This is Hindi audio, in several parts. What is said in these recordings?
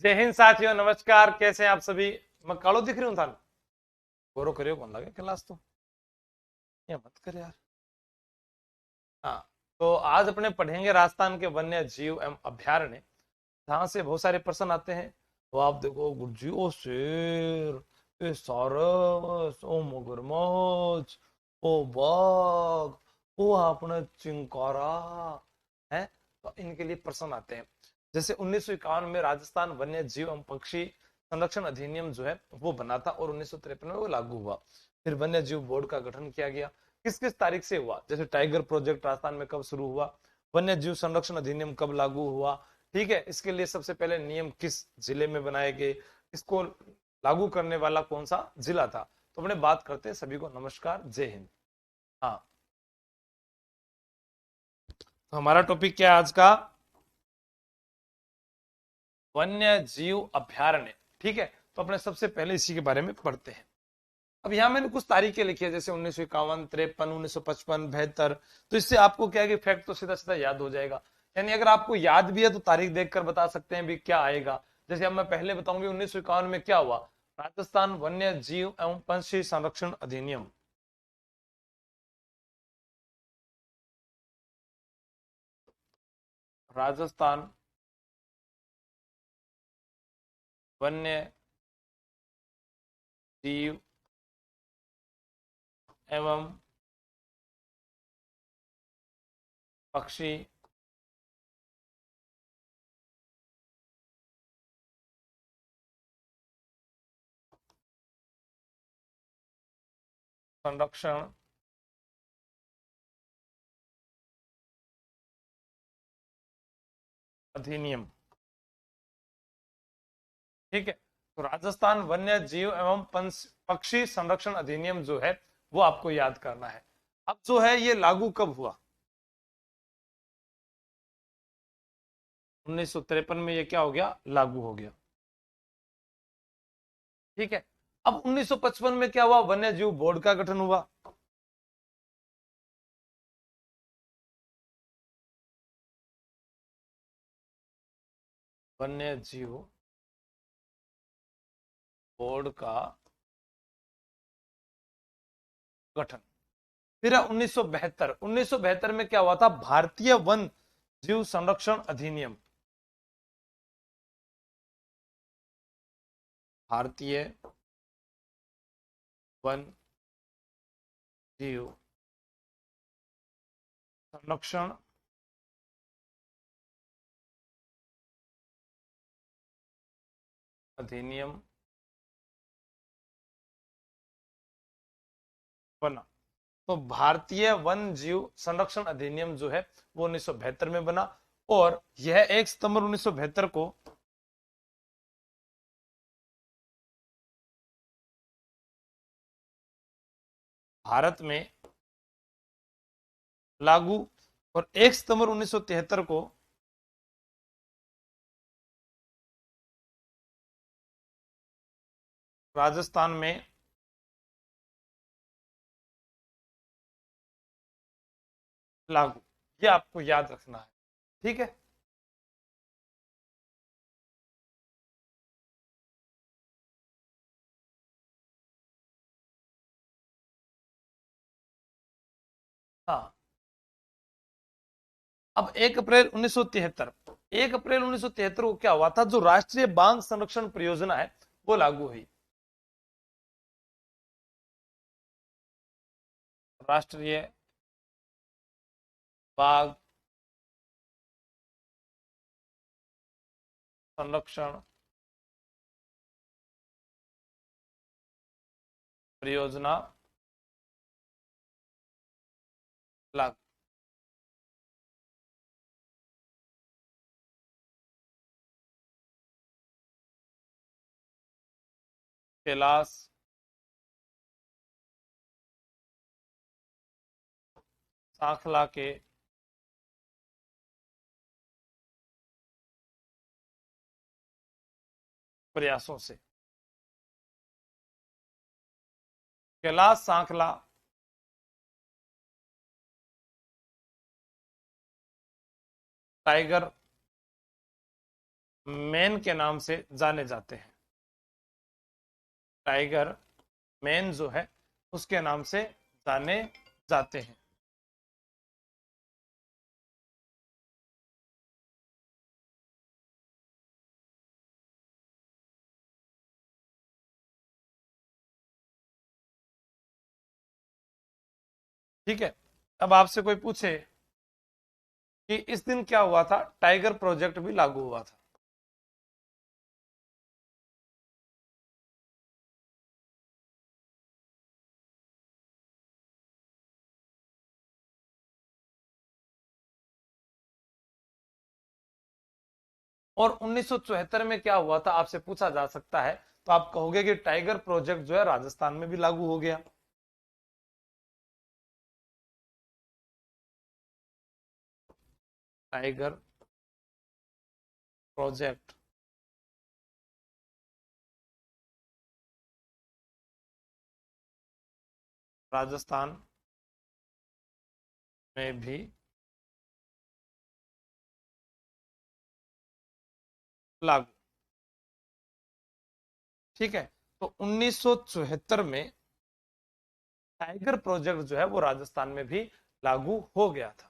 जय हिंद साथियों, नमस्कार। कैसे हैं आप सभी? मैं कालो दिख रही हूँ थान गोरो करियो कौन लगे क्लास तो ये मत कर यार। हाँ, तो आज अपने पढ़ेंगे राजस्थान के वन्य जीव एवं अभ्यारण्य, जहाँ से बहुत सारे प्रश्न आते हैं। तो आप देखो, गुरुजी ओ शेर, ए सारस, ओ मगरमच्छ, ओ बाघ, ओ आपने चिंकारा है। तो इनके लिए प्रश्न आते हैं। जैसे 1951 में राजस्थान वन्य जीव एवं पक्षी संरक्षण अधिनियम जो है वो बना था और 1953 में वो लागू हुआ। फिर वन्य जीव बोर्ड का गठन किया गया। किस किस तारीख से हुआ? जैसे टाइगर प्रोजेक्ट राजस्थान में कब शुरू हुआ, वन्य जीव संरक्षण अधिनियम कब लागू हुआ, ठीक है। इसके लिए सबसे पहले नियम किस जिले में बनाए गए, इसको लागू करने वाला कौन सा जिला था। तो अपने बात करते हैं। सभी को नमस्कार, जय हिंद। हाँ, तो हमारा टॉपिक क्या है आज का? वन्य जीव अभ्यारण्य, ठीक है। तो अपने सबसे पहले इसी के बारे में पढ़ते हैं। अब यहाँ मैंने कुछ तारीखें लिखी है, जैसे 1951, 53, 1955, 72। तो इससे आपको क्या है कि फैक्ट तो सीधा सीधा याद हो जाएगा। यानी अगर आपको याद भी है तो तारीख देखकर बता सकते हैं भी क्या आएगा। जैसे अब मैं पहले बताऊंगी 1951 में क्या हुआ। राजस्थान वन्य जीव एवं पंछी संरक्षण अधिनियम। राजस्थान वन्य जीव एवं पक्षी संरक्षण अधिनियम, ठीक है। तो राजस्थान वन्य जीव एवं पक्षी संरक्षण अधिनियम जो है वो आपको याद करना है। अब जो है ये लागू कब हुआ? 1953 में ये क्या हो गया? लागू हो गया, ठीक है। अब 1955 में क्या हुआ? वन्य जीव बोर्ड का गठन हुआ। वन्य जीव बोर्ड का गठन। फिर 1972, 1972 में क्या हुआ था? भारतीय वन जीव संरक्षण अधिनियम। भारतीय वन जीव संरक्षण अधिनियम बना। तो भारतीय वन जीव संरक्षण अधिनियम जो है वो 1972 में बना। और यह 1 सितंबर 1972 को भारत में लागू, और 1 सितंबर 1973 को राजस्थान में लागू। ये आपको याद रखना है, ठीक है। हाँ, अब 1 अप्रैल 1973, 1 अप्रैल 1973 को क्या हुआ था? जो राष्ट्रीय बाघ संरक्षण परियोजना है वो लागू हुई। राष्ट्रीय बाघ संरक्षण परियोजना लागू। कैलाश सांखला के प्रयासों से। कैलाश सांखला टाइगर मैन के नाम से जाने जाते हैं। टाइगर मैन जो है उसके नाम से जाने जाते हैं। ठीक है। अब आपसे कोई पूछे कि इस दिन क्या हुआ था, टाइगर प्रोजेक्ट भी लागू हुआ था। और 1974 में क्या हुआ था आपसे पूछा जा सकता है, तो आप कहोगे कि टाइगर प्रोजेक्ट जो है राजस्थान में भी लागू हो गया। टाइगर प्रोजेक्ट राजस्थान में भी लागू। ठीक है। तो 1974 में टाइगर प्रोजेक्ट जो है वो राजस्थान में भी लागू हो गया था।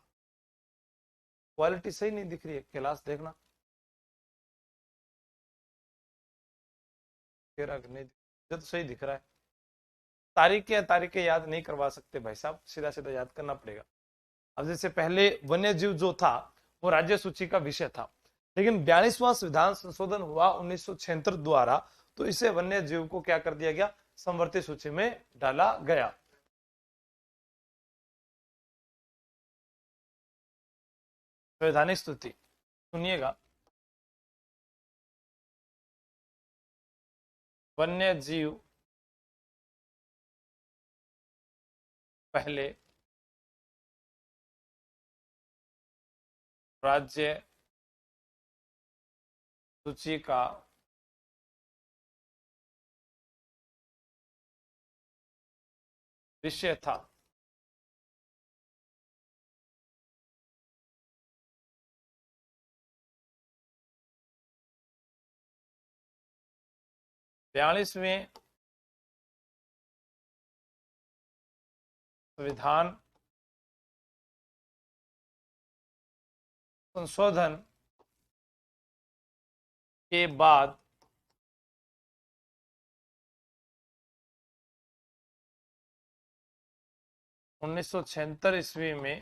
क्वालिटी सही नहीं दिख रही है, क्लास देखना तेरा नहीं, मुझे तो सही दिख रहा है। तारीखें याद नहीं करवा सकते भाई साहब, सीधा सीधा याद करना पड़ेगा। अब जैसे पहले वन्य जीव जो था वो राज्य सूची का विषय था, लेकिन 42वां संविधान संशोधन हुआ 1976 द्वारा, तो इसे वन्य जीव को क्या कर दिया गया, संवर्ती सूची में डाला गया। संवैधानिक स्तुति सुनिएगा। वन्य जीव पहले राज्य सूची का विषय था। बयालीसवें संविधान संशोधन के बाद 1976 ईस्वी में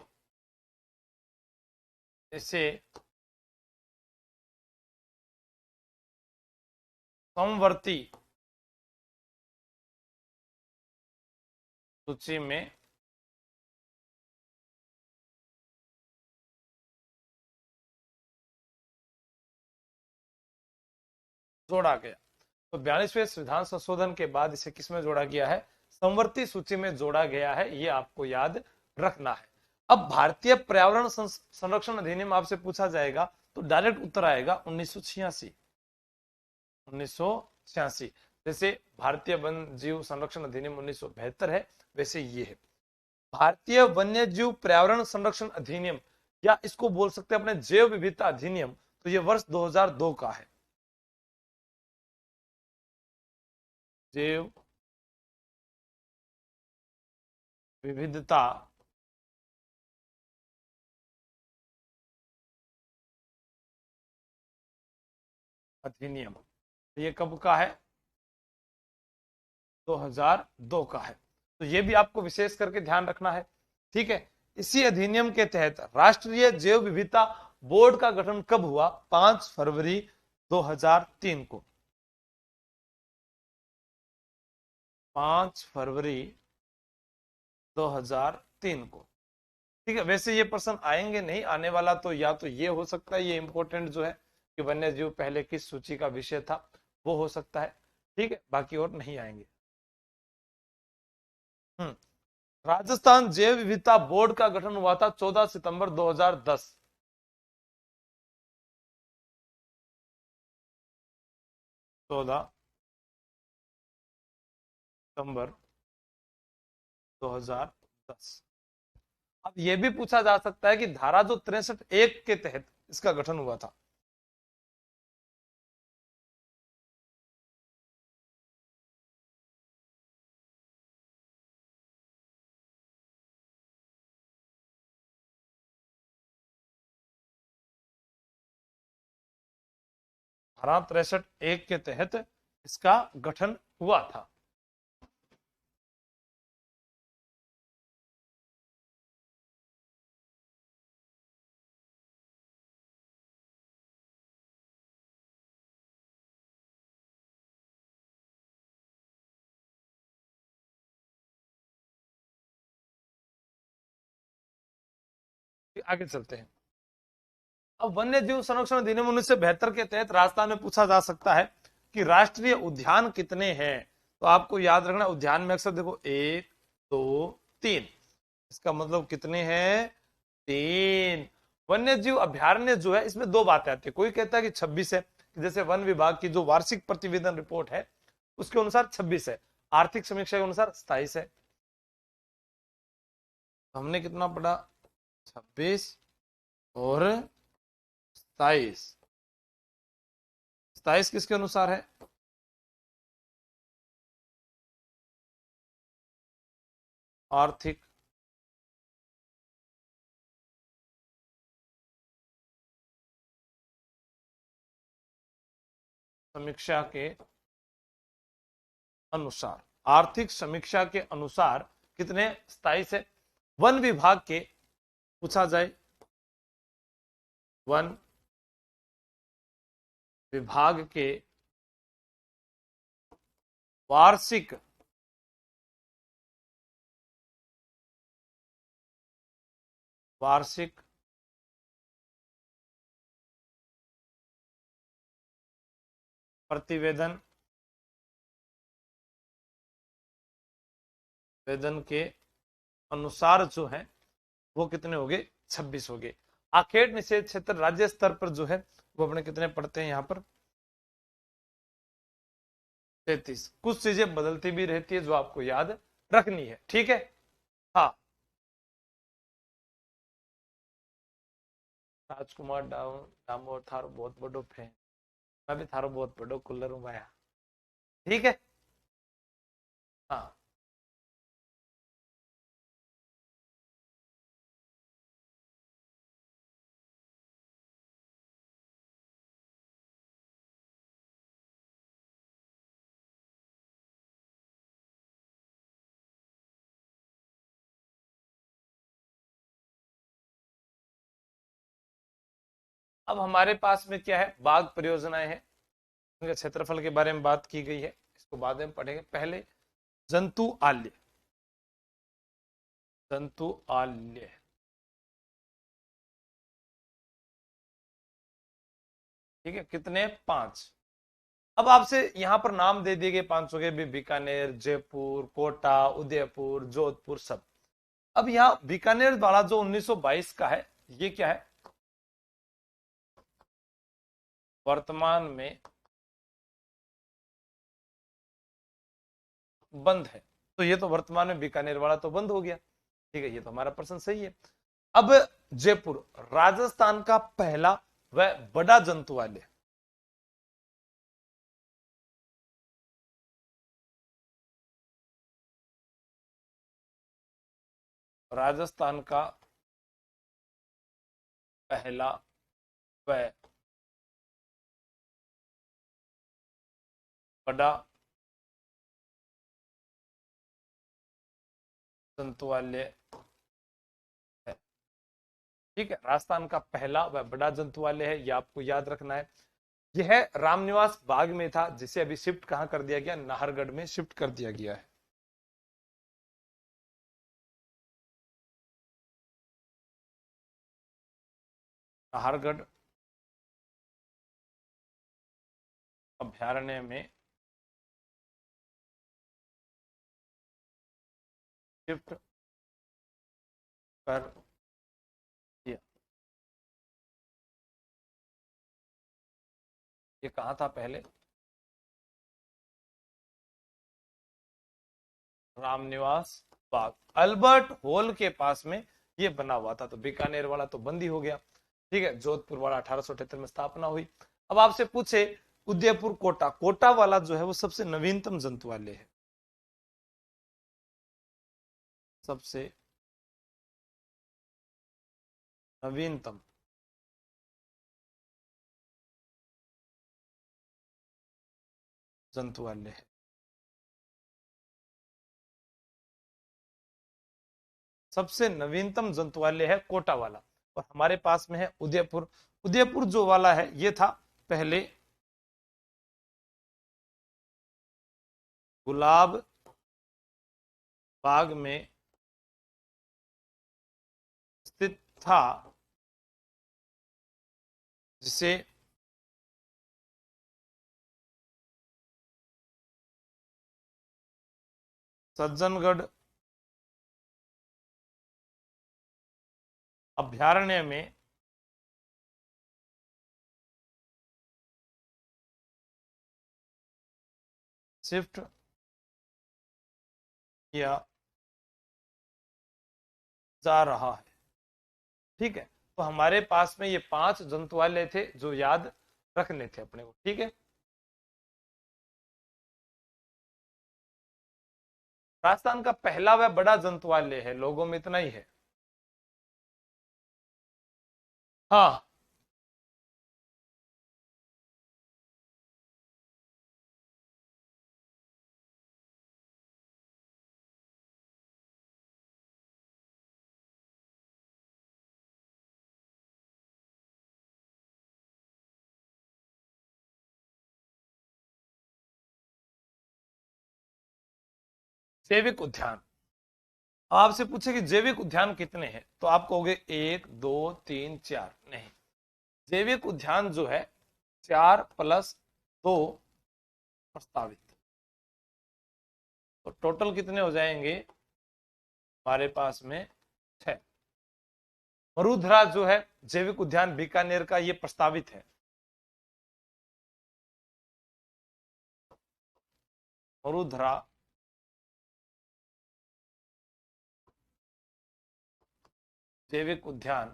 इसे समवर्ती सूची में जोड़ा गया। तो 42वें संविधान संशोधन के बाद इसे किसमें जोड़ा गया है, संवर्ती सूची में जोड़ा गया है, ये आपको याद रखना है। अब भारतीय पर्यावरण संरक्षण अधिनियम आपसे पूछा जाएगा तो डायरेक्ट उत्तर आएगा 1986। 1986 जैसे भारतीय वन जीव संरक्षण अधिनियम 1972 है, वैसे ये है भारतीय वन्य जीव पर्यावरण संरक्षण अधिनियम, या इसको बोल सकते हैं अपने जैव विविधता अधिनियम, तो ये वर्ष 2002 का है। जैव विविधता अधिनियम, ये कब का है, 2002 का है। तो ये भी आपको विशेष करके ध्यान रखना है। ठीक है। इसी अधिनियम के तहत राष्ट्रीय जैव विविधता बोर्ड का गठन कब हुआ, 5 फरवरी 2003 को। 5 फरवरी 2003 को। ठीक है। वैसे ये प्रश्न आएंगे नहीं, आने वाला तो या तो ये हो सकता है, ये इंपॉर्टेंट जो है कि वन्य जीव पहले किस सूची का विषय था, वो हो सकता है। ठीक है, बाकी और नहीं आएंगे। हम्म राजस्थान जैव विविधता बोर्ड का गठन हुआ था 14 सितंबर 2010। 14 सितंबर 2010। अब यह भी पूछा जा सकता है कि धारा जो 63(1) के तहत इसका गठन हुआ था, धारा 63(1) के तहत इसका गठन हुआ था। आगे चलते हैं। अब वन्य जीव संरक्षण अधिनियम 1972 के तहत राजस्थान में पूछा जा सकता है कि राष्ट्रीय उद्यान कितने हैं। तो आपको याद रखना, उद्यान में अक्सर देखो 1 2 3, इसका मतलब कितने हैं, 3। वन्य जीव अभ्यारण्य जो है इसमें दो बातें आती है, कोई कहता है कि 26 है, जैसे वन विभाग की जो वार्षिक प्रतिवेदन रिपोर्ट है उसके अनुसार 26 है, आर्थिक समीक्षा के अनुसार 27 है। हमने कितना पढ़ा, 26 और 27। 27 किसके अनुसार है, आर्थिक समीक्षा के अनुसार, आर्थिक समीक्षा के अनुसार कितने, 27 है। वन विभाग के पूछा जाए, वन विभाग के वार्षिक वार्षिक प्रतिवेदन वेदन के अनुसार जो है वो कितने हो गए, 26 हो गए। आखेट निषेध क्षेत्र राज्य स्तर पर जो है वो अपने कितने पढ़ते हैं यहाँ पर, 33। कुछ चीजें बदलती भी रहती है जो आपको याद रखनी है, ठीक है। हाँ, राजकुमार डामोर थारो बहुत बड़ो फैन, मैं भी थारो बहुत बड़ो कूलर हूँ भाया, ठीक है। हाँ, अब हमारे पास में क्या है, बाघ परियोजनाएं हैं, उनके क्षेत्रफल के बारे में बात की गई है, इसको बाद में पढ़ेंगे। पहले जंतु आल्य, जंतु आल्य, ठीक है, कितने, 5। अब आपसे यहां पर नाम दे दिए गए 500 के भी, बीकानेर, जयपुर, कोटा, उदयपुर, जोधपुर, सब। अब यहाँ बीकानेर वाला जो 1922 का है, ये क्या है, वर्तमान में बंद है। तो ये तो वर्तमान में बीकानेर वाला तो बंद हो गया, ठीक है, ये तो हमारा प्रश्न सही है। अब जयपुर राजस्थान का पहला व बड़ा जंतुआलय, राजस्थान का पहला व बड़ा जंतुआलय है, ठीक है। राजस्थान का पहला व बड़ा जंतुआलय है, यह आपको याद रखना है। यह रामनिवास बाग में था, जिसे अभी शिफ्ट कहां कर दिया गया, नाहरगढ़ में शिफ्ट कर दिया गया है। नाहरगढ़ अभ्यारण्य में शिफ्ट कर दिया। ये कहां था पहले, रामनिवास बाग, अल्बर्ट हॉल के पास में ये बना हुआ था। तो बीकानेर वाला तो बंद ही हो गया, ठीक है। जोधपुर वाला 1878 में स्थापना हुई। अब आपसे पूछे उदयपुर कोटा, कोटा वाला जो है वो सबसे नवीनतम जंतुआलय है, सबसे नवीनतम। जंतुवाल्य है। सबसे नवीनतम जंतुवाल्य है कोटा वाला, और हमारे पास में है उदयपुर। उदयपुर जो वाला है ये था पहले गुलाब बाग में स्थित था, जिसे सज्जनगढ़ अभयारण्य में शिफ्ट किया जा रहा है। ठीक है, तो हमारे पास में ये 5 जंतुवालय थे जो याद रखने थे अपने को। ठीक है, राजस्थान का पहला व बड़ा जंतुवालय है, लोगों में इतना ही है। हाँ, जैविक उद्यान। अब आपसे पूछे कि जैविक उद्यान कितने हैं, तो आप कहोगे 1 2 3 4। नहीं, जैविक उद्यान जो है 4 + 2 प्रस्तावित, तो टोटल कितने हो जाएंगे हमारे पास में 6। मरुधरा जो है जैविक उद्यान बीकानेर का, ये प्रस्तावित है। मरुधरा जैविक उद्यान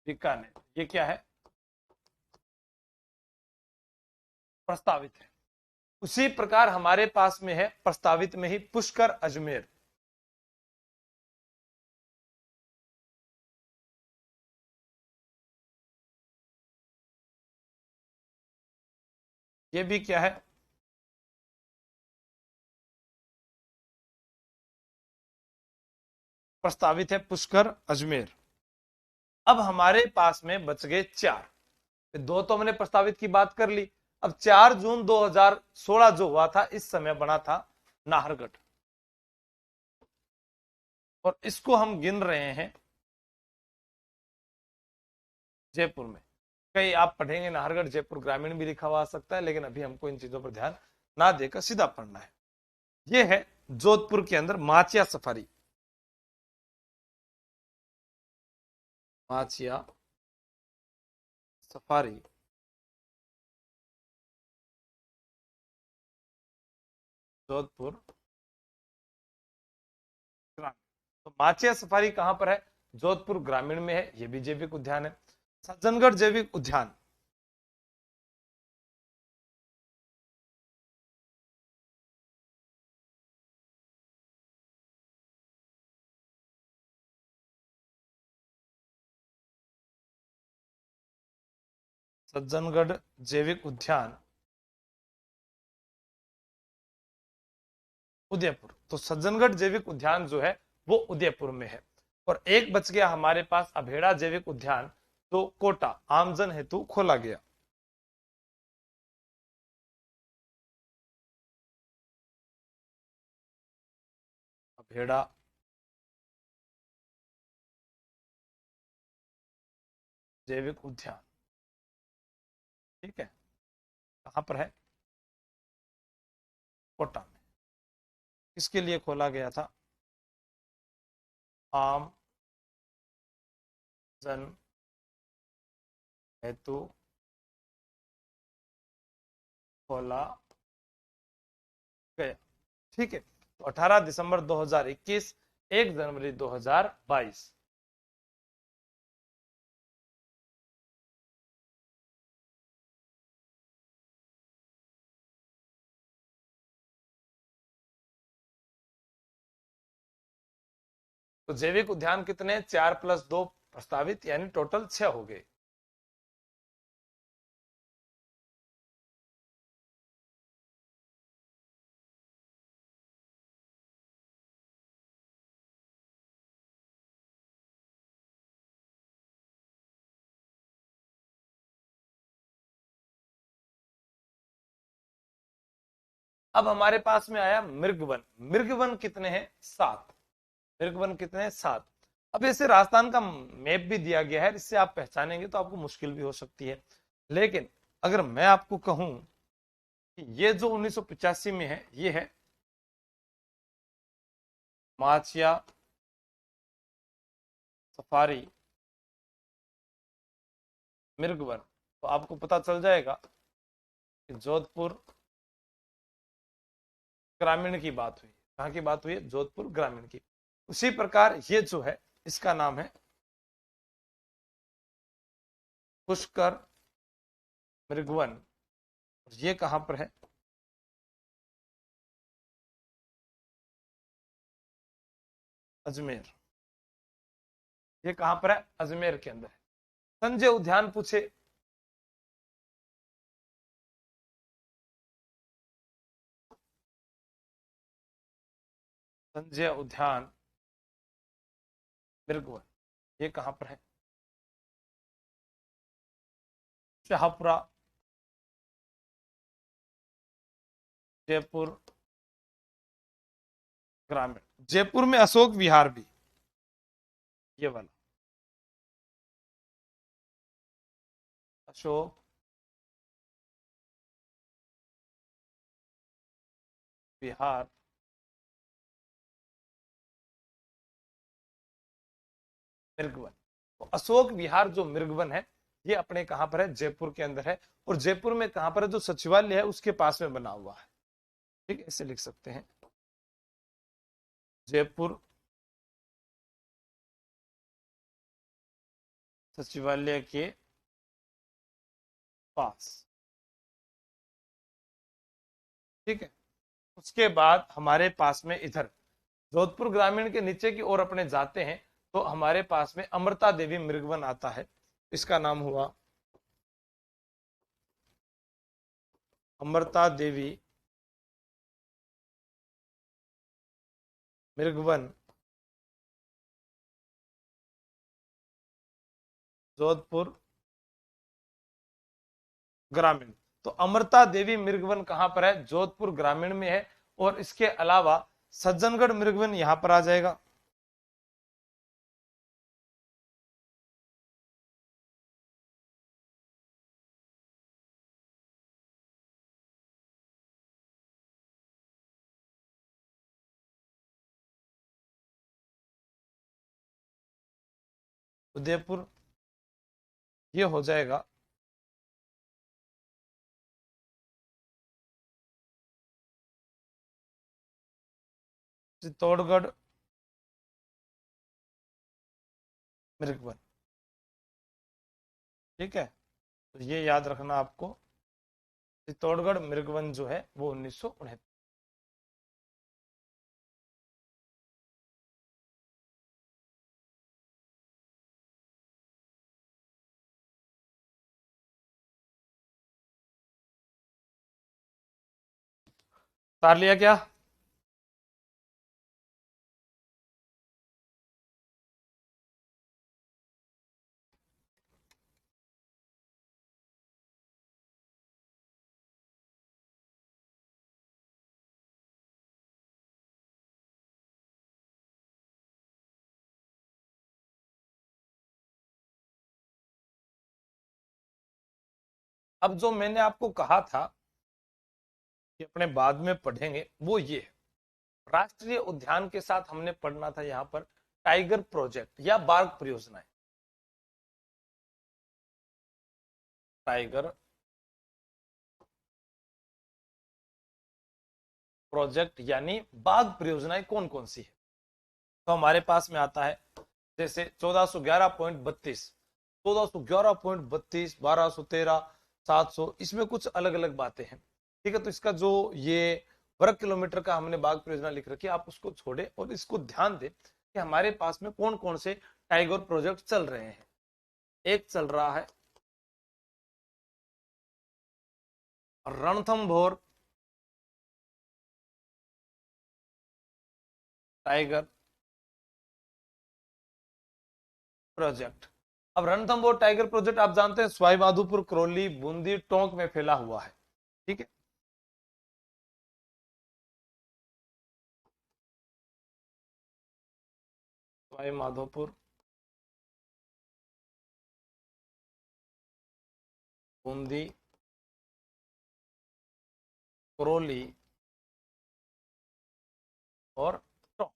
बीकानेर, ये क्या है, प्रस्तावित है। उसी प्रकार हमारे पास में है प्रस्तावित में ही पुष्कर अजमेर। ये भी क्या है, प्रस्तावित है पुष्कर अजमेर। अब हमारे पास में बच गए 4। 2 तो हमने प्रस्तावित की बात कर ली। अब 4 जून 2016 जो हुआ था, इस समय बना था नाहरगढ़, और इसको हम गिन रहे हैं जयपुर में। कई आप पढ़ेंगे नाहरगढ़ जयपुर ग्रामीण भी लिखा हुआ आ सकता है, लेकिन अभी हमको इन चीजों पर ध्यान ना देकर सीधा पढ़ना है। यह है जोधपुर के अंदर माचिया सफारी। माचिया सफारी जोधपुर ग्रामीण। तो माचिया सफारी कहां पर है, जोधपुर ग्रामीण में है। यह भी जैविक उद्यान है। सज्जनगढ़ जैविक उद्यान, सज्जनगढ़ जैविक उद्यान उदयपुर। तो सज्जनगढ़ जैविक उद्यान जो है वो उदयपुर में है। और एक बच गया हमारे पास अभेड़ा जैविक उद्यान, जो कोटा आमजन हेतु खोला गया। अभेड़ा जैविक उद्यान, ठीक है, कहां पर है, कोटा में। किसके लिए खोला गया था, आम जन हेतु खोला गया। ठीक है, तो 18 दिसंबर 2021, 1 जनवरी 2022। तो जैविक उद्यान कितने, 4 + 2 प्रस्तावित, यानी टोटल 6 हो गए। अब हमारे पास में आया मृगवन। मृगवन कितने हैं? 7। मृगवन कितने हैं? 7। अब ऐसे राजस्थान का मैप भी दिया गया है, इससे आप पहचानेंगे तो आपको मुश्किल भी हो सकती है। लेकिन अगर मैं आपको कहूं कि ये जो 1985 में है, ये है माचिया सफारी मृगवन, तो आपको पता चल जाएगा कि जोधपुर ग्रामीण की बात हुई। कहाँ की बात हुई है? जोधपुर ग्रामीण की। उसी प्रकार ये जो है, इसका नाम है पुष्कर मृगवन। ये कहां पर है? अजमेर। ये कहां पर है? अजमेर के अंदर है। संजय उद्यान पूछे, संजय उद्यान मृगवन, ये कहां पर है? शाहपुरा, जयपुर ग्रामीण। जयपुर में अशोक विहार भी, ये वाला अशोक विहार मृगवन। तो अशोक विहार जो मृगवन है, ये अपने कहां पर है? जयपुर के अंदर है। और जयपुर में कहां पर है? जो सचिवालय है उसके पास में बना हुआ है। ठीक है, इसे लिख सकते हैं, जयपुर सचिवालय के पास। ठीक है, उसके बाद हमारे पास में इधर जोधपुर ग्रामीण के नीचे की ओर अपने जाते हैं तो हमारे पास में अमृता देवी मृगवन आता है। इसका नाम हुआ अमृता देवी मृगवन, जोधपुर ग्रामीण। तो अमृता देवी मृगवन कहां पर है? जोधपुर ग्रामीण में है। और इसके अलावा सज्जनगढ़ मृगवन यहां पर आ जाएगा। उदयपुर, ये हो जाएगा चित्तौड़गढ़ मृगवन। ठीक है, तो ये याद रखना आपको, चित्तौड़गढ़ मृगवन जो है वो 1969। तार लिया क्या? अब जो मैंने आपको कहा था कि अपने बाद में पढ़ेंगे, वो ये है, राष्ट्रीय उद्यान के साथ हमने पढ़ना था यहां पर टाइगर प्रोजेक्ट या बाघ परियोजनाएं। टाइगर प्रोजेक्ट यानी बाघ परियोजनाएं कौन कौन सी है? तो हमारे पास में आता है जैसे 1411.32, 1411.32, 1213, 700, इसमें कुछ अलग अलग बातें हैं। ठीक है, तो इसका जो ये वर्ग किलोमीटर का हमने बाघ परियोजना लिख रखी है, आप उसको छोड़े और इसको ध्यान दें कि हमारे पास में कौन कौन से टाइगर प्रोजेक्ट चल रहे हैं। एक चल रहा है रणथंभौर टाइगर प्रोजेक्ट। अब रणथंभौर टाइगर प्रोजेक्ट आप जानते हैं सवाई माधोपुर, करौली, बूंदी, टोंक में फैला हुआ है। ठीक है, सवाई माधोपुर, बूंदी, करौली और टोंक।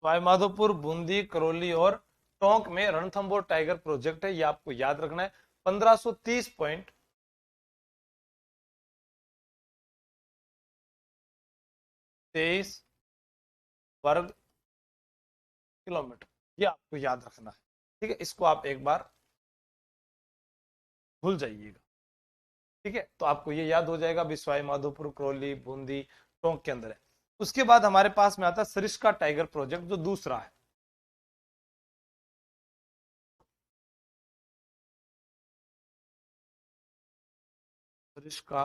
सवाई माधोपुर, बूंदी, करौली और टोंक में रणथंभौर टाइगर प्रोजेक्ट है, ये आपको याद रखना है। 1530.23 वर्ग किलोमीटर, ये आपको याद रखना है। ठीक है, इसको आप एक बार भूल जाइएगा। ठीक है, तो आपको ये याद हो जाएगा भी सवाई माधोपुर, करौली, बूंदी, टोंक के अंदर है। उसके बाद हमारे पास में आता है सरिस्का टाइगर प्रोजेक्ट, जो दूसरा है। Sariska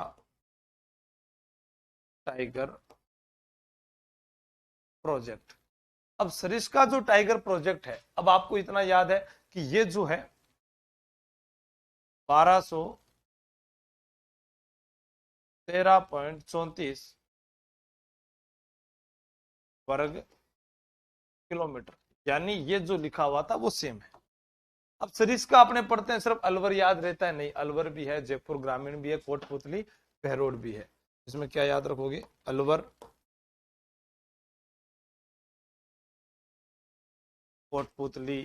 tiger project. अब सरिस्का जो टाइगर प्रोजेक्ट है, अब आपको इतना याद है कि ये जो है 1213.34 वर्ग किलोमीटर, यानी ये जो लिखा हुआ था वो सेम है। अब सरिस्का अपने पढ़ते हैं, सिर्फ अलवर याद रहता है, नहीं, अलवर भी है, जयपुर ग्रामीण भी है, कोटपुतली, बहरोड भी है। इसमें क्या याद रखोगे? अलवर, कोटपुतली,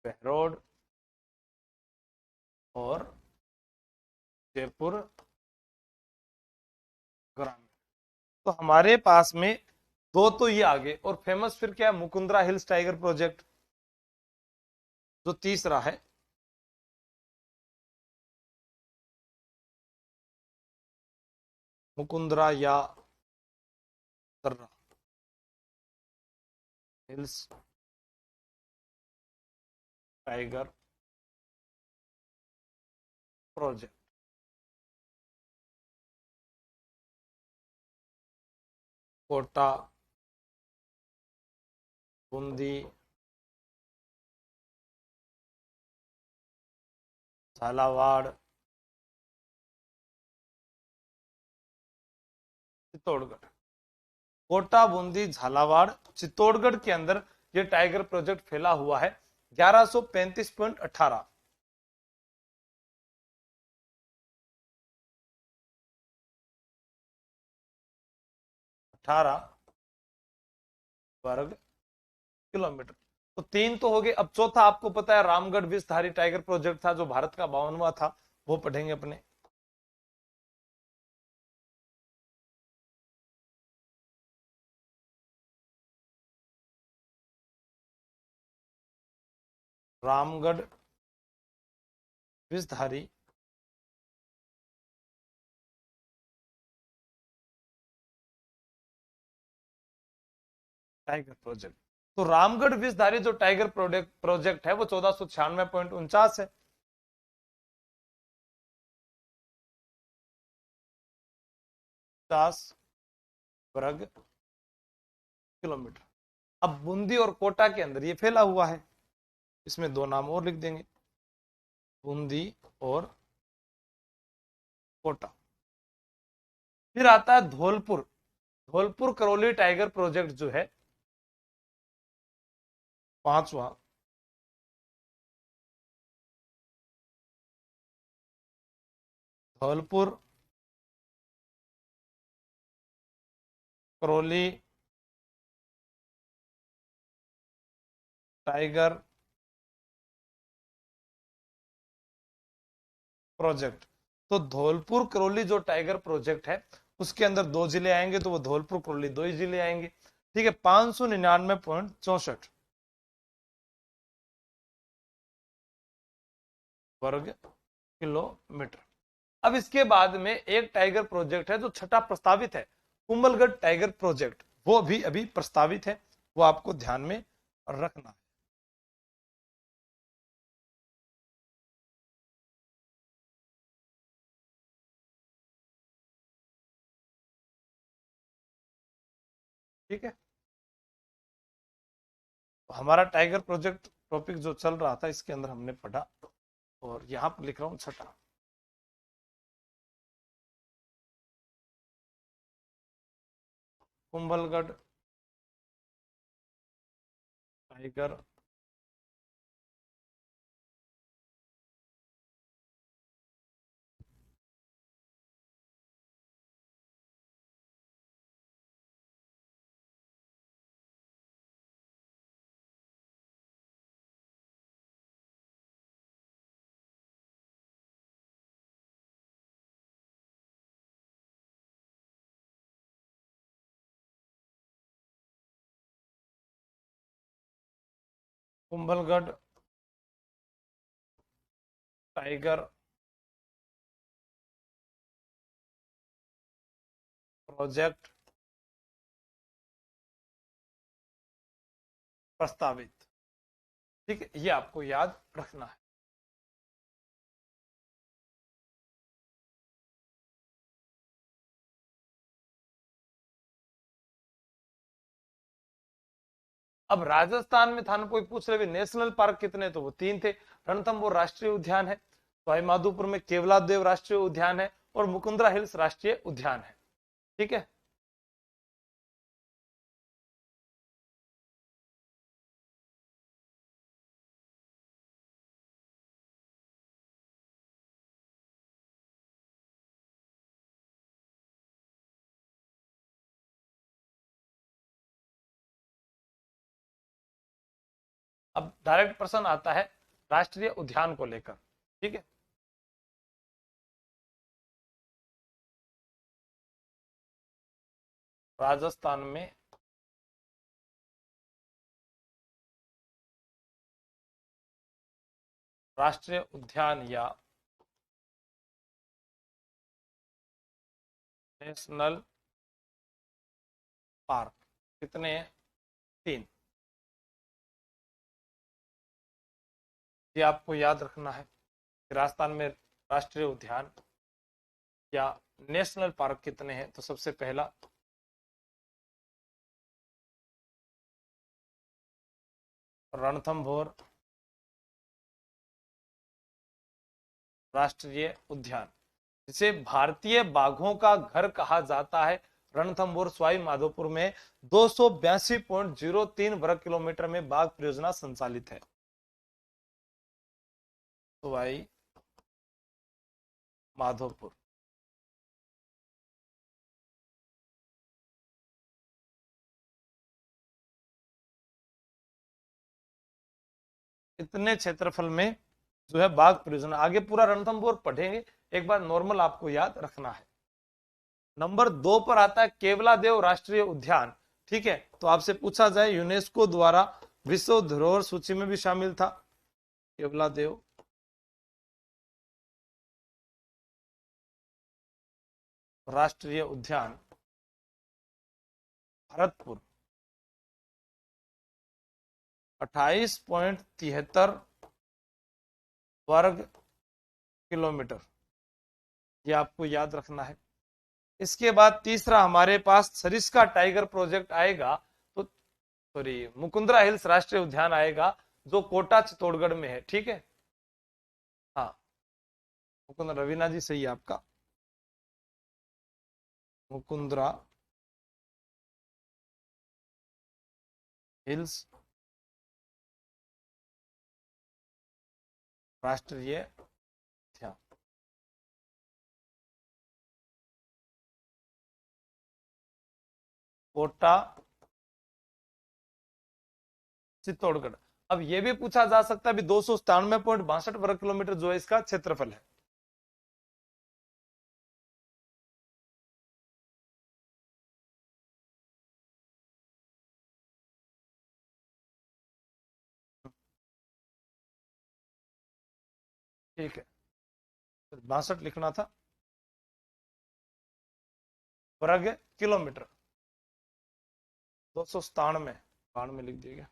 बहरोड और जयपुर ग्रामीण। तो हमारे पास में दो तो ये आगे, और फेमस फिर क्या है? मुकुंदरा हिल्स टाइगर प्रोजेक्ट, जो तीसरा है। मुकुंदरा या Darrah hills tiger project. Kota, Bundi, Jhalawar, Chittorgarh. Kota, Bundi, Jhalawar, Chittorgarh के अंदर ये टाइगर प्रोजेक्ट फैला हुआ है। 1135.18 18 वर्ग किलोमीटर। तो तीन तो हो गए। अब चौथा आपको पता है, रामगढ़ विषधारी टाइगर प्रोजेक्ट था, जो भारत का 52वां था, वो पढ़ेंगे अपने। Ramgarh Vishdhari tiger project. तो रामगढ़ विषधारी जो टाइगर प्रोजेक्ट है, वो 1496.49 है। 50 वर्ग किलोमीटर। अब बूंदी और कोटा के अंदर ये फैला हुआ है, इसमें दो नाम और लिख देंगे, बूंदी और कोटा। फिर आता है धौलपुर। धौलपुर करौली टाइगर प्रोजेक्ट जो है, पांचवा। Dholpur Karauli tiger project. तो धौलपुर करौली जो टाइगर प्रोजेक्ट है, उसके अंदर दो जिले आएंगे, तो वो धौलपुर करौली दो ही जिले आएंगे। ठीक है, 599.64 वर्ग किलोमीटर। अब इसके बाद में एक टाइगर प्रोजेक्ट है जो छठा प्रस्तावित है, कुंभलगढ़ टाइगर प्रोजेक्ट, वो भी अभी प्रस्तावित है, वो आपको ध्यान में रखना है। ठीक है, तो हमारा टाइगर प्रोजेक्ट टॉपिक जो चल रहा था, इसके अंदर हमने पढ़ा, और यहां पर लिख रहा हूं छठा, Kumbhalgarh tiger Kumbhalgarh tiger project प्रस्तावित। ठीक है, ये आपको याद रखना है। अब राजस्थान में थाना कोई पूछ रहे नेशनल पार्क कितने, तो वो 3 थे। रणथंभौर राष्ट्रीय उद्यान है, सवाई माधोपुर में केवलादेव राष्ट्रीय उद्यान है, और मुकुंदरा हिल्स राष्ट्रीय उद्यान है। ठीक है, अब डायरेक्ट प्रश्न आता है राष्ट्रीय उद्यान को लेकर। ठीक है, राजस्थान में राष्ट्रीय उद्यान या नेशनल पार्क कितने हैं? 3। ये आपको याद रखना है कि राजस्थान में राष्ट्रीय उद्यान या नेशनल पार्क कितने हैं। तो सबसे पहला रणथंभौर राष्ट्रीय उद्यान, जिसे भारतीय बाघों का घर कहा जाता है। रणथंभौर सवाई माधोपुर में 282.03 वर्ग किलोमीटर में बाघ परियोजना संचालित है। सवाई माधोपुर इतने क्षेत्रफल में जो है बाघ परियोजना। आगे पूरा रणथंभौर पढ़ेंगे, एक बार नॉर्मल आपको याद रखना है। नंबर 2 पर आता है केवलादेव राष्ट्रीय उद्यान। ठीक है, तो आपसे पूछा जाए यूनेस्को द्वारा विश्व धरोहर सूची में भी शामिल था केवलादेव राष्ट्रीय उद्यान भरतपुर 28.73 वर्ग किलोमीटर, ये आपको याद रखना है। इसके बाद तीसरा हमारे पास सरिस्का टाइगर प्रोजेक्ट आएगा, तो सॉरी मुकुंदरा हिल्स राष्ट्रीय उद्यान आएगा, जो कोटा चित्तौड़गढ़ में है। ठीक है, हाँ मुकुंदरा, रवीना जी सही है आपका, मुकुंदरा हिल्स राष्ट्रीय उद्यान। कोटा चित्तौड़गढ़। अब यह भी पूछा जा सकता है भी 297.62 वर्ग किलोमीटर जो है इसका क्षेत्रफल है। ठीक है, 62 लिखना था वर्ग किलोमीटर, 297 बाण में लिख दिया।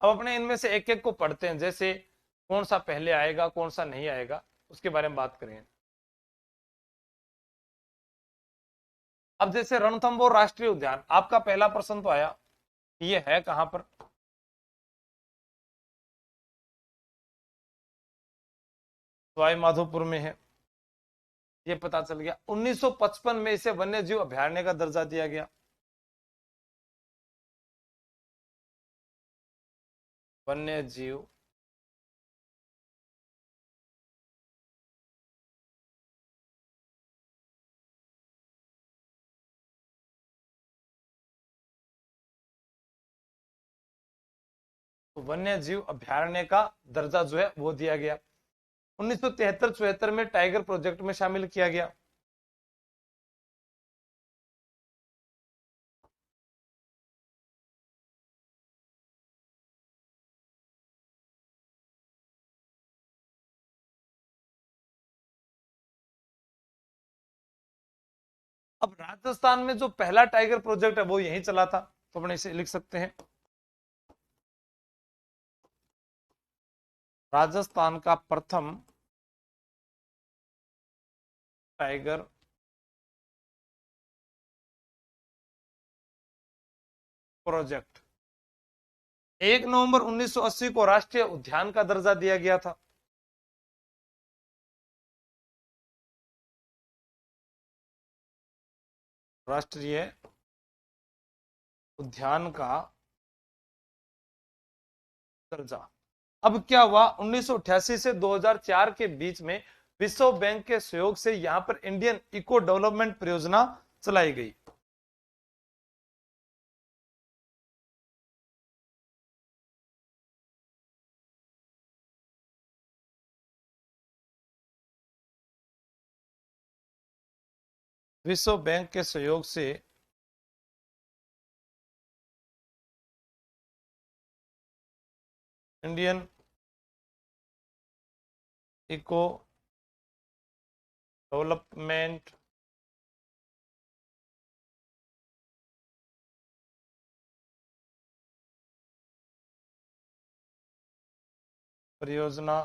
अब अपने इनमें से एक एक को पढ़ते हैं, जैसे कौन सा पहले आएगा कौन सा नहीं आएगा उसके बारे में बात करेंगे। अब जैसे रणथंभौर राष्ट्रीय उद्यान, आपका पहला प्रश्न तो आया ये है कहां पर, सवाई माधोपुर में है, ये पता चल गया। 1955 में इसे वन्य जीव अभयारण्य का दर्जा दिया गया। वन्य जीव वन्य जीव अभयारण्य का दर्जा जो है वो दिया गया। 1973-74 में टाइगर प्रोजेक्ट में शामिल किया गया। अब राजस्थान में जो पहला टाइगर प्रोजेक्ट है वो यहीं चला था, तो अपने इसे लिख सकते हैं। राजस्थान का प्रथम टाइगर प्रोजेक्ट 1 नवंबर 1980 को राष्ट्रीय उद्यान का दर्जा दिया गया था। राष्ट्रीय उद्यान का दर्जा। अब क्या हुआ, 1988 से 2004 के बीच में विश्व बैंक के सहयोग से यहां पर इंडियन इको डेवलपमेंट परियोजना चलाई गई। विश्व बैंक के सहयोग से इंडियन इको डेवलपमेंट परियोजना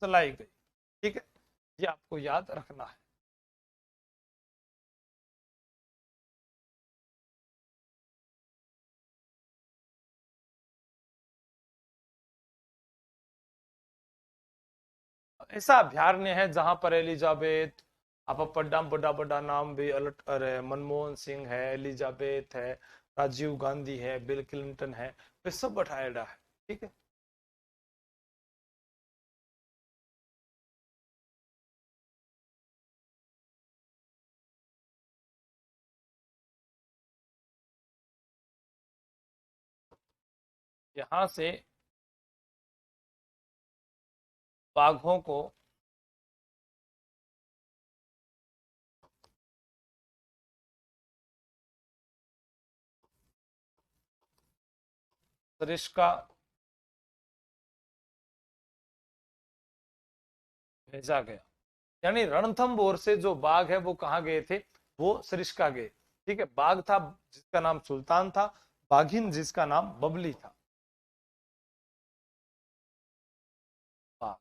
चलाई गई। ठीक है, ये आपको याद रखना है। ऐसा अभ्यारण्य है जहां पर एलिजाबेथ, आप बड़ा बड़ा बड़ा नाम भी अलर्ट, अरे मनमोहन सिंह है, एलिजाबेथ है, राजीव गांधी है, बिल क्लिंटन है, वे सब बैठाया है। ठीक है, यहां से बाघों को सरिस्का भेजा गया। यानी रणथंभौर से जो बाघ है वो कहाँ गए थे, वो सरिस्का गए। ठीक है, बाघ था जिसका नाम सुल्तान था, बाघिन जिसका नाम बबली था। बाघ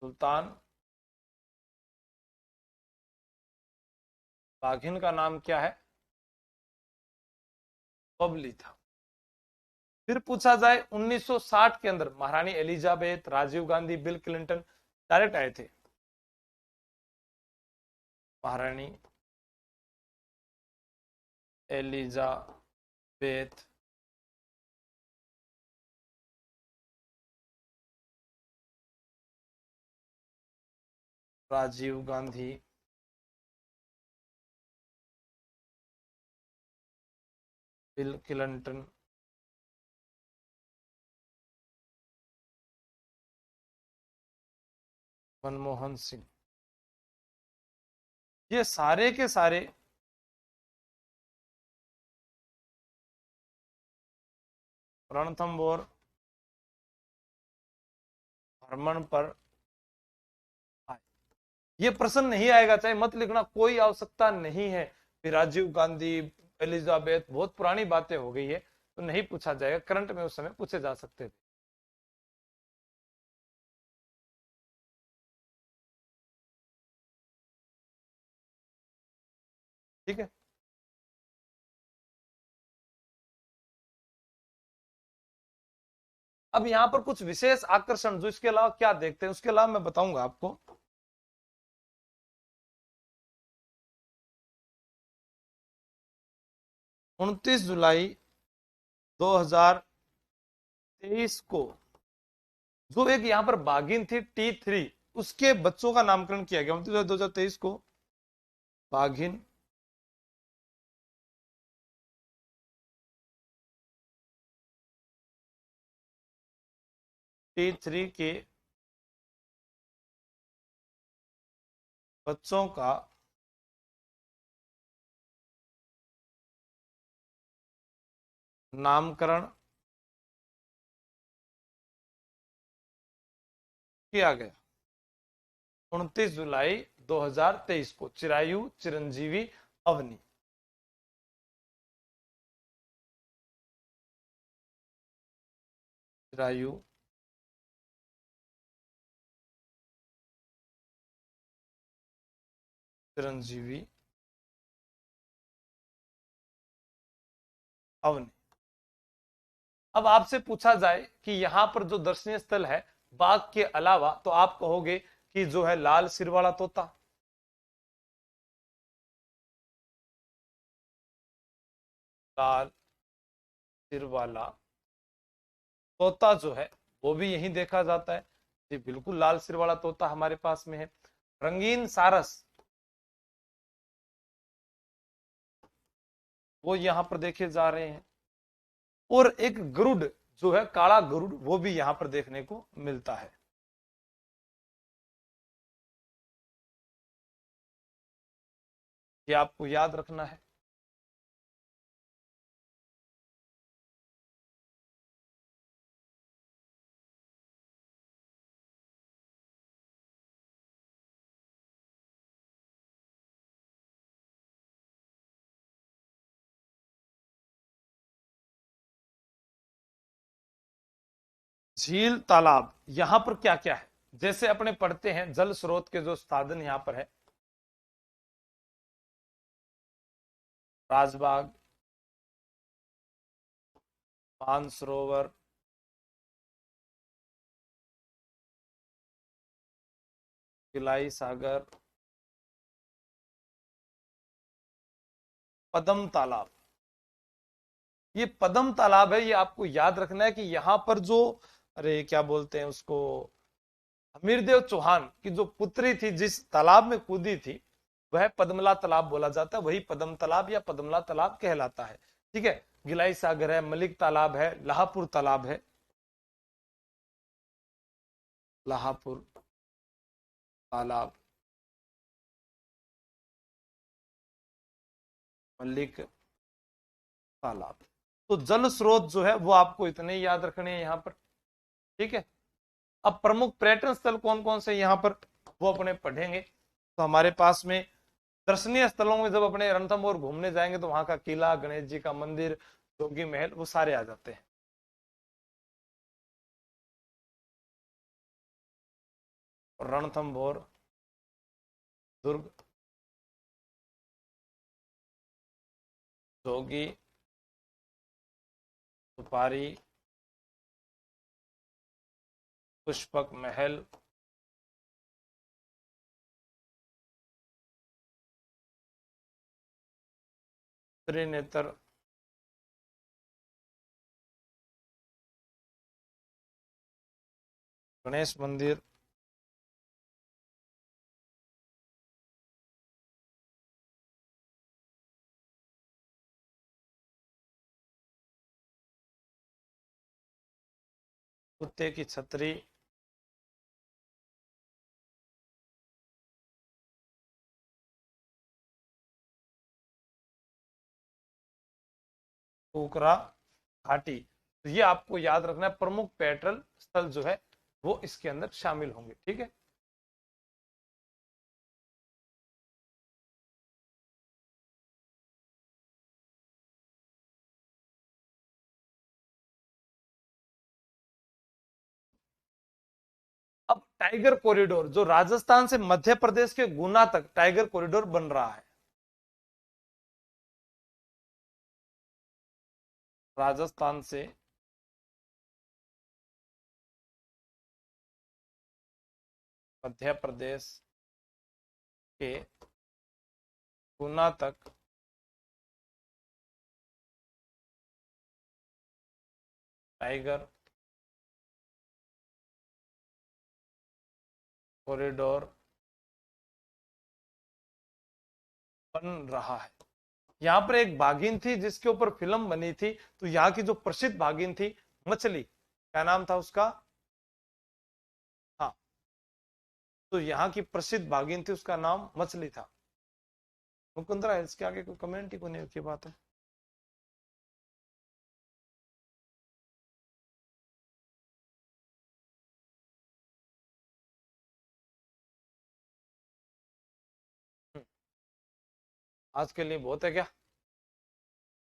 सुल्तान, बाघिन का नाम क्या है, बबली था। फिर पूछा जाए 1960 के अंदर Maharani Elizabeth, Rajiv Gandhi, Bill Clinton direct आए थे। Maharani Elizabeth, Rajiv Gandhi, Bill Clinton, Manmohan Singh, ये सारे के सारे रणथंभौर भ्रमण पर आए। ये प्रश्न नहीं आएगा, चाहे मत लिखना, कोई आवश्यकता नहीं है। फिर राजीव गांधी, एलिजाबेथ बहुत पुरानी बातें हो गई है, तो नहीं पूछा जाएगा। करंट में उस समय पूछे जा सकते थे। ठीक है। अब यहाँ पर कुछ विशेष आकर्षण जो इसके अलावा क्या देखते हैं उसके अलावा मैं बताऊंगा आपको। 29 जुलाई 2023 को जो एक यहाँ पर बाघिन थी T3, उसके बच्चों का नामकरण किया गया 29 जुलाई 2023 को। बाघिन T3 के बच्चों का नामकरण किया गया 29 जुलाई 2023 को। चिरायु, चिरंजीवी, अवनी। चिरायु, चिरंजीवी, अवनी। अब आपसे पूछा जाए कि यहां पर जो दर्शनीय स्थल है बाघ के अलावा, तो आप कहोगे कि जो है लाल सिर वाला तोता। लाल सिर वाला तोता जो है वो भी यहीं देखा जाता है जी, बिल्कुल लाल सिर वाला तोता हमारे पास में है। रंगीन सारस वो यहां पर देखे जा रहे हैं। और एक गरुड़ जो है, काला गरुड़, वो भी यहां पर देखने को मिलता है। ये आपको याद रखना है। झील, तालाब, यहां पर क्या क्या है, जैसे अपने पढ़ते हैं जल स्रोत के जो साधन यहां पर है, राजबाग, मानसरोवर, भिलाई सागर, पदम तालाब। ये पदम तालाब है, ये आपको याद रखना है कि यहां पर जो, अरे क्या बोलते हैं उसको, हमीरदेव चौहान की जो पुत्री थी जिस तालाब में कूदी थी, वह पद्मला तालाब बोला जाता है, वही पदम तालाब या पद्मला तालाब कहलाता है। ठीक है। गिलाई सागर है, मलिक तालाब है, लाहपुर तालाब है, लाहपुर तालाब, मलिक तालाब। तो जल स्रोत जो है वो आपको इतने ही याद रखने हैं यहाँ पर। ठीक है। अब प्रमुख पर्यटन स्थल कौन कौन से यहाँ पर, वो अपने पढ़ेंगे। तो हमारे पास में दर्शनीय स्थलों में जब अपने रणथंभौर घूमने जाएंगे तो वहां का किला, गणेश जी का मंदिर, जोगी महल, वो सारे आ जाते हैं। रणथंभौर दुर्ग, जोगी, सुपारी, पुष्पक महल, त्रिनेत्र, गणेश मंदिर, कुत्ते की छतरी, पोखरा घाटी। तो ये आपको याद रखना है, प्रमुख पर्यटन स्थल जो है वो इसके अंदर शामिल होंगे। ठीक है। अब टाइगर कॉरिडोर जो राजस्थान से मध्य प्रदेश के गुना तक टाइगर कॉरिडोर बन रहा है। राजस्थान से मध्य प्रदेश के गुना तक टाइगर कॉरिडोर बन रहा है। यहाँ पर एक बाघिन थी जिसके ऊपर फिल्म बनी थी, तो यहाँ की जो प्रसिद्ध बाघिन थी मछली, क्या नाम था उसका? हाँ, तो यहाँ की प्रसिद्ध बाघिन थी, उसका नाम मछली था। मुकुंदरा, इसके आगे कोई कमेंट ही को नहीं की बात है। आज के लिए बहुत है क्या?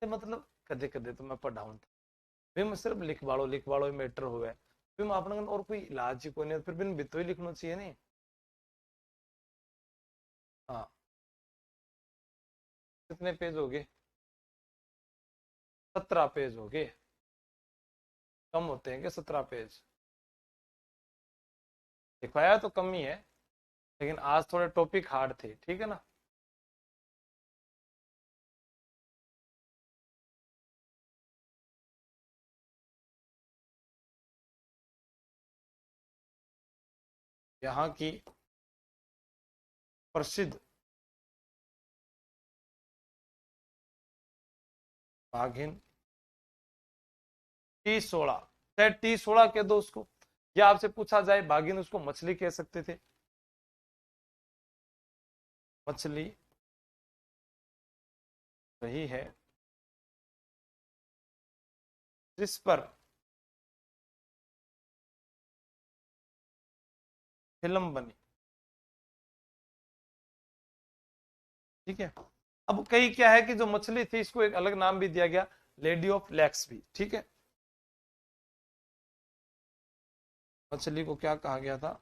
मतलब कदे कदे तो मैं पढ़ाऊं फिर मैं सिर्फ लिख बाड़ो मैटर हुए, फिर मैं अपने और कोई इलाज ही को नहीं, फिर बिन बितो ही लिखना चाहिए नहीं। हाँ, कितने पेज हो गए? 17 पेज हो गए। कम होते हैं क्या 17 पेज? लिखवाया तो कम ही है, लेकिन आज थोड़े टॉपिक हार्ड थे, ठीक है ना। यहाँ की प्रसिद्ध बाघिन T16, चाहे T16 कह दो उसको, या आपसे पूछा जाए बाघिन, उसको मछली कह सकते थे। मछली रही है जिस पर फिल्म बनी, ठीक है। अब कई क्या है कि जो मछली थी इसको एक अलग नाम भी दिया गया, लेडी ऑफ लेक्स भी, ठीक है। मछली को क्या कहा गया था?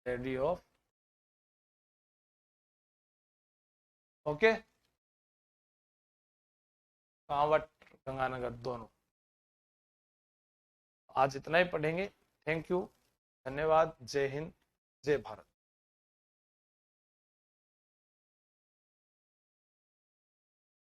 Lady of, okay, Kanwat, Ganganagar दोनों। आज इतना ही पढ़ेंगे। थैंक यू, धन्यवाद, जय हिंद, जय भारत।